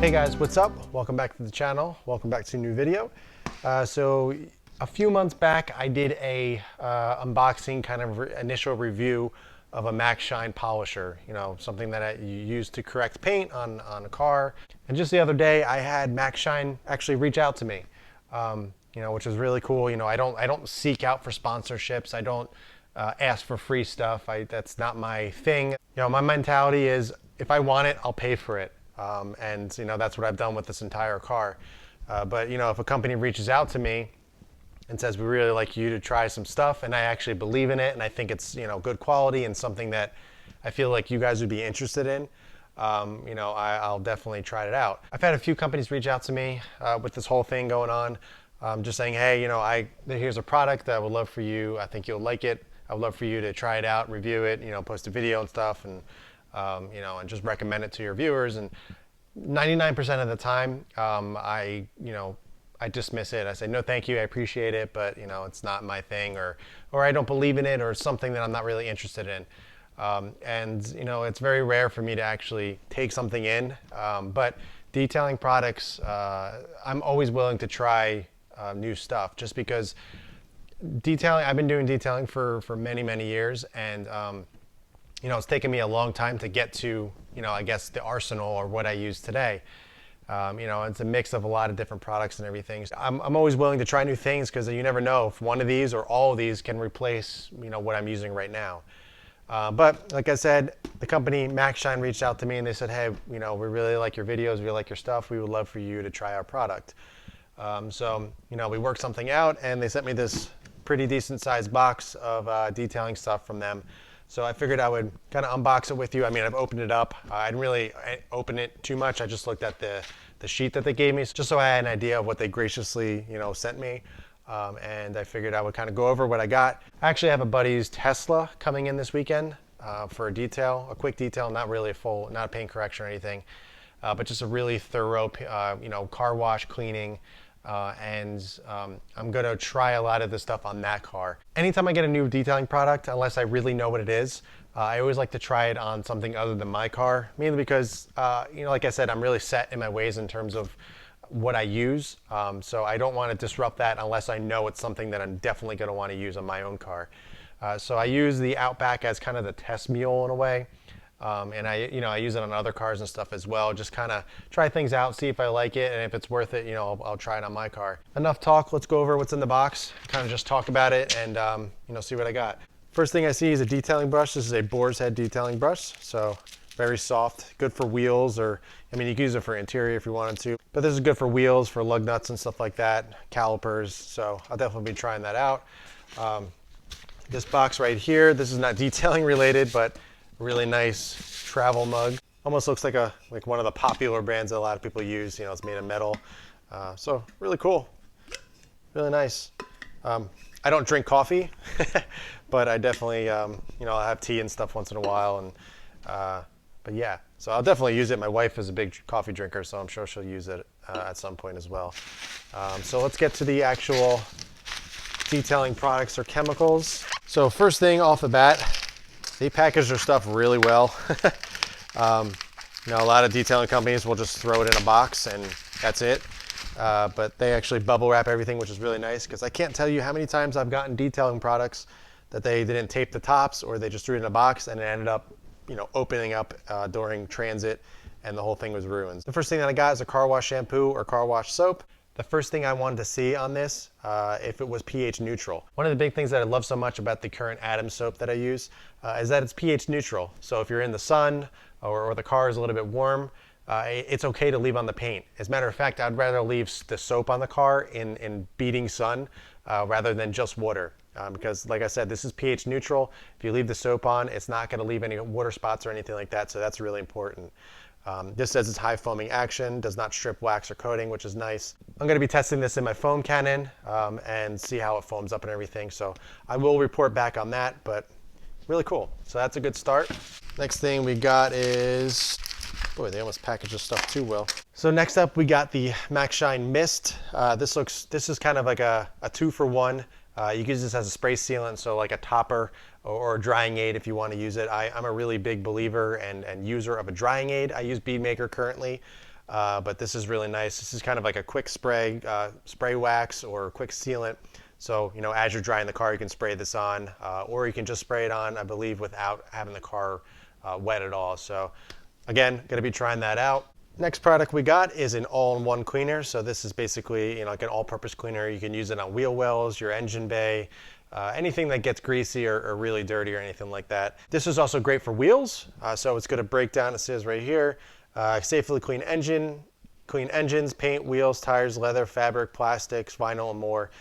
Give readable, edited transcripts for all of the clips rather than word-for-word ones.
Hey guys, what's up? Welcome back to the channel. Welcome back to a new video. So a few months back, I did a unboxing kind of initial review of a Maxshine polisher. You know, something that you use to correct paint on a car. And just the other day, I had Maxshine actually reach out to me. You know, which is really cool. You know, I don't seek out for sponsorships. I don't ask for free stuff. That's not my thing. You know, my mentality is if I want it, I'll pay for it. And you know, that's what I've done with this entire car. But you know, if a company reaches out to me and says, we really like you to try some stuff, and I actually believe in it, and I think it's, you know, good quality and something that I feel like you guys would be interested in, you know, I'll definitely try it out. I've had a few companies reach out to me with this whole thing going on, just saying, hey, you know, here's a product that I would love for you. I think you'll like it. I would love for you to try it out, review it, you know, post a video and stuff, and you know, and just recommend it to your viewers. And 99% of the time, I dismiss it. I say, no, thank you. I appreciate it, but you know, it's not my thing, or I don't believe in it, or something that I'm not really interested in. And you know, it's very rare for me to actually take something in. But detailing products, I'm always willing to try new stuff, just because detailing. I've been doing detailing for many, many years, and you know, it's taken me a long time to get to, you know, I guess the arsenal or what I use today. You know, it's a mix of a lot of different products and everything. So I'm always willing to try new things, because you never know if one of these or all of these can replace, you know, what I'm using right now. But like I said, the company Maxshine reached out to me and they said, hey, you know, we really like your videos, we like your stuff, we would love for you to try our product. So, you know, we worked something out, and they sent me this pretty decent sized box of detailing stuff from them. So I figured I would kind of unbox it with you. I mean, I've opened it up. I didn't really open it too much. I just looked at the sheet that they gave me, just so I had an idea of what they graciously, you know, sent me. And I figured I would kind of go over what I got. I actually have a buddy's Tesla coming in this weekend for a detail, a quick detail, not really a full, not a paint correction or anything, but just a really thorough, you know, car wash, cleaning. And I'm going to try a lot of this stuff on that car. Anytime I get a new detailing product, unless I really know what it is, I always like to try it on something other than my car, mainly because, you know, like I said, I'm really set in my ways in terms of what I use. So I don't want to disrupt that unless I know it's something that I'm definitely going to want to use on my own car. So I use the Outback as kind of the test mule in a way. And I use it on other cars and stuff as well. Just kind of try things out, see if I like it, and if it's worth it, you know, I'll try it on my car. Enough talk. Let's go over what's in the box. Kind of just talk about it and you know, see what I got. First thing I see is a detailing brush. This is a boar's head detailing brush, so very soft, good for wheels, or I mean, you can use it for interior if you wanted to. But this is good for wheels, for lug nuts and stuff like that, calipers. So I'll definitely be trying that out. This box right here. This is not detailing related, but really nice travel mug. Almost looks like one of the popular brands that a lot of people use. You know, it's made of metal. So really cool, really nice. I don't drink coffee, but I definitely, you know, I'll have tea and stuff once in a while. And but yeah, so I'll definitely use it. My wife is a big coffee drinker, so I'm sure she'll use it at some point as well. So let's get to the actual detailing products or chemicals. So first thing off the bat, they package their stuff really well. You know, a lot of detailing companies will just throw it in a box and that's it. But they actually bubble wrap everything, which is really nice, because I can't tell you how many times I've gotten detailing products that they didn't tape the tops, or they just threw it in a box and it ended up, you know, opening up during transit, and the whole thing was ruined. The first thing that I got is a car wash shampoo or car wash soap. The first thing I wanted to see on this, if it was pH neutral. One of the big things that I love so much about the current Adams soap that I use is that it's pH neutral. So if you're in the sun or the car is a little bit warm, it's okay to leave on the paint. As a matter of fact, I'd rather leave the soap on the car in beating sun rather than just water. Because like I said, this is pH neutral. If you leave the soap on, it's not going to leave any water spots or anything like that. So that's really important. This says it's high foaming action, does not strip wax or coating, which is nice. I'm going to be testing this in my foam cannon and see how it foams up and everything. So I will report back on that, but really cool. So that's a good start. Next thing we got is, boy, they almost package this stuff too well. So next up we got the Maxshine Mist. This is kind of like a 2-for-1. You can use this as a spray sealant, so like a topper or a drying aid if you want to use it. I'm a really big believer and user of a drying aid. I use Bead Maker currently. but this is really nice. This is kind of like a quick spray, spray wax or quick sealant. So, you know, as you're drying the car, you can spray this on, or you can just spray it on, I believe, without having the car wet at all. So again, gonna be trying that out. Next product we got is an all-in-one cleaner. So this is basically, you know, like an all-purpose cleaner. You can use it on wheel wells, your engine bay, anything that gets greasy or really dirty or anything like that. This is also great for wheels. So it's gonna break down, it says right here, safely clean engines, paint, wheels, tires, leather, fabric, plastics, vinyl, and more.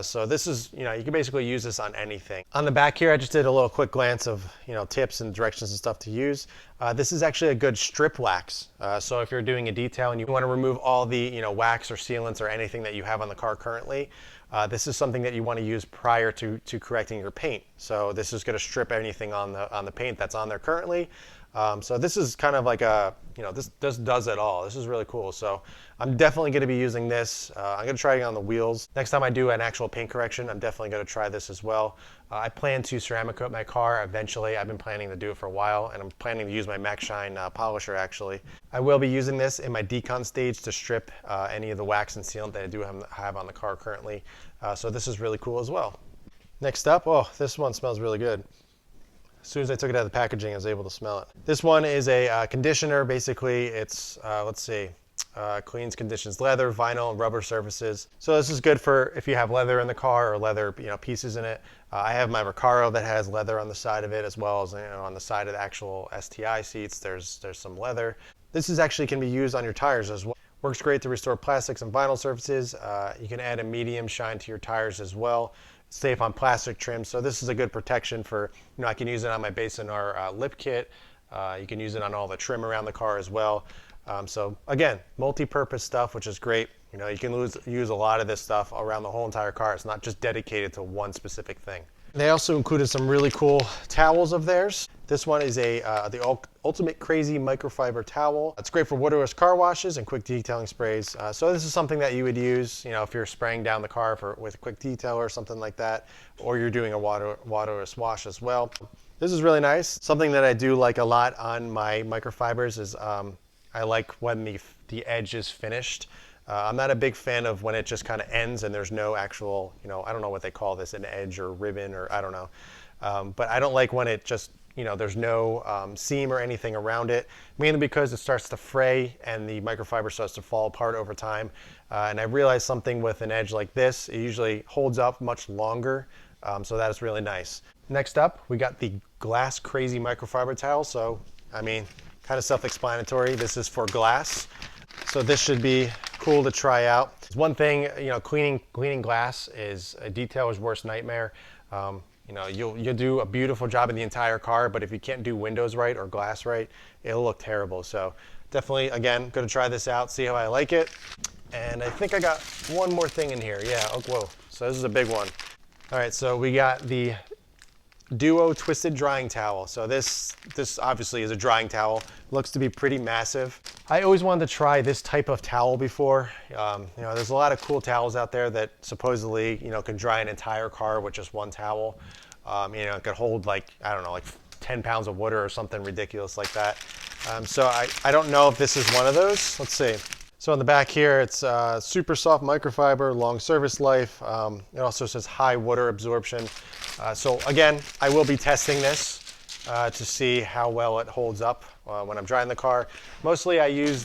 So this is, you know, you can basically use this on anything. On the back here, I just did a little quick glance of, you know, tips and directions and stuff to use. This is actually a good strip wax. So if you're doing a detail and you want to remove all the, you know, wax or sealants or anything that you have on the car currently, this is something that you want to use prior to correcting your paint. So this is going to strip anything on the paint that's on there currently. So this is kind of like a, you know, this does it all. This is really cool. So I'm definitely going to be using this. I'm going to try it on the wheels. Next time I do an actual paint correction, I'm definitely going to try this as well. I plan to ceramic coat my car eventually. I've been planning to do it for a while, and I'm planning to use my Maxshine polisher actually. I will be using this in my decon stage to strip any of the wax and sealant that I do have on the car currently. So this is really cool as well. Next up, oh, this one smells really good. As soon as I took it out of the packaging, I was able to smell it. This one is a conditioner. Basically, it's, let's see, cleans, conditions leather, vinyl, and rubber surfaces. So this is good for if you have leather in the car or leather, you know, pieces in it. I have my Recaro that has leather on the side of it, as well as, you know, on the side of the actual STI seats, there's some leather. This is actually can be used on your tires as well. Works great to restore plastics and vinyl surfaces. You can add a medium shine to your tires as well. Safe on plastic trim. So this is a good protection for, you know, I can use it on my Basin R lip kit. You can use it on all the trim around the car as well. So again, multi-purpose stuff, which is great. You know, you can use a lot of this stuff around the whole entire car. It's not just dedicated to one specific thing. They also included some really cool towels of theirs. This one is the Ultimate Crazy Microfiber Towel. It's great for waterless car washes and quick detailing sprays. So this is something that you would use, you know, if you're spraying down the car with a quick detail or something like that, or you're doing a waterless wash as well. This is really nice. Something that I do like a lot on my microfibers is I like when the edge is finished. I'm not a big fan of when it just kind of ends and there's no actual, you know, I don't know what they call this, an edge or ribbon or I don't know. But I don't like when it just, you know, there's no seam or anything around it, mainly because it starts to fray and the microfiber starts to fall apart over time. And I realized something with an edge like this, it usually holds up much longer. So that is really nice. Next up, we got the Glass Crazy Microfiber Towel. So, I mean, kind of self-explanatory. This is for glass. So this should be cool to try out. One thing, you know, cleaning glass is a detailer's worst nightmare. You know, you'll do a beautiful job in the entire car, but if you can't do windows right or glass right, it'll look terrible. So definitely, again, going to try this out, see how I like it. And I think I got one more thing in here. Yeah, oh, whoa. So this is a big one. All right, so we got the Duo Twisted Drying Towel. So this obviously is a drying towel. Looks to be pretty massive. I always wanted to try this type of towel before. You know, there's a lot of cool towels out there that supposedly, you know, can dry an entire car with just one towel. You know, it could hold like, I don't know, like 10 pounds of water or something ridiculous like that. So I don't know if this is one of those. Let's see. So on the back here, it's super soft microfiber, long service life. It also says high water absorption. So again, I will be testing this to see how well it holds up when I'm drying the car. Mostly I use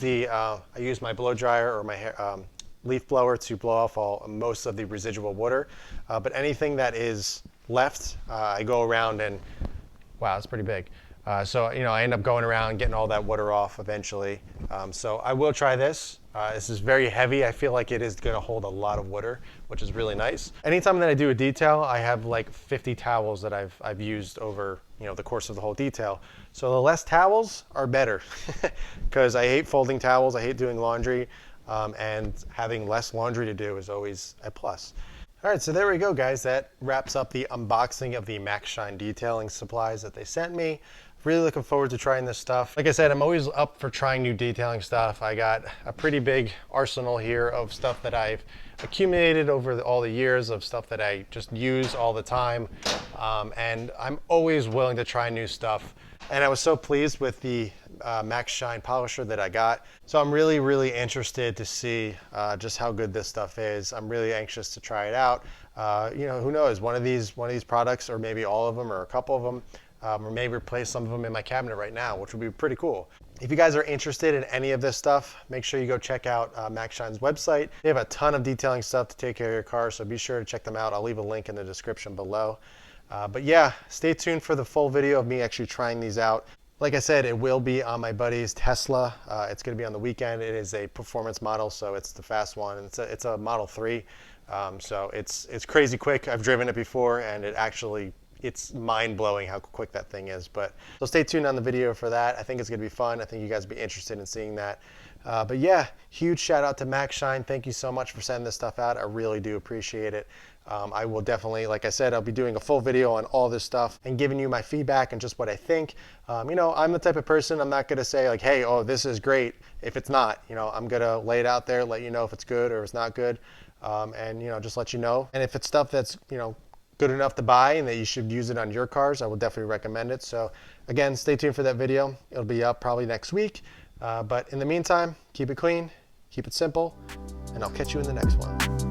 my blow dryer or my leaf blower to blow off most of the residual water. But anything that is left, I go around and, wow, that's pretty big. So, you know, I end up going around getting all that water off eventually. So I will try this. This is very heavy. I feel like it is going to hold a lot of water, which is really nice. Anytime that I do a detail, I have like 50 towels that I've used over, you know, the course of the whole detail. So the less towels are better because I hate folding towels. I hate doing laundry, and having less laundry to do is always a plus. All right, so there we go, guys. That wraps up the unboxing of the Maxshine detailing supplies that they sent me. Really looking forward to trying this stuff. Like I said, I'm always up for trying new detailing stuff. I got a pretty big arsenal here of stuff that I've accumulated over all the years of stuff that I just use all the time. And I'm always willing to try new stuff. And I was so pleased with the Maxshine polisher that I got. So I'm really interested to see just how good this stuff is. I'm really anxious to try it out. You know, who knows, one of these products, or maybe all of them, or a couple of them, or maybe replace some of them in my cabinet right now, which would be pretty cool. If you guys are interested in any of this stuff, make sure you go check out Maxshine's website. They have a ton of detailing stuff to take care of your car, so be sure to check them out. I'll leave a link in the description below. But yeah, stay tuned for the full video of me actually trying these out. Like I said, it will be on my buddy's Tesla. It's going to be on the weekend. It is a performance model, so it's the fast one. It's a Model 3, so it's crazy quick. I've driven it before, and it's mind-blowing how quick that thing is. But so stay tuned on the video for that. I think it's going to be fun. I think you guys will be interested in seeing that. But yeah, huge shout out to Maxshine. Thank you so much for sending this stuff out. I really do appreciate it. I will definitely, like I said, I'll be doing a full video on all this stuff and giving you my feedback and just what I think. You know, I'm the type of person, I'm not going to say like, hey, oh, this is great if it's not. You know, I'm going to lay it out there, let you know if it's good or it's not good, and, you know, just let you know. And if it's stuff that's, you know, good enough to buy and that you should use it on your cars, I will definitely recommend it. So again, stay tuned for that video. It'll be up probably next week. But in the meantime, keep it clean, keep it simple, and I'll catch you in the next one.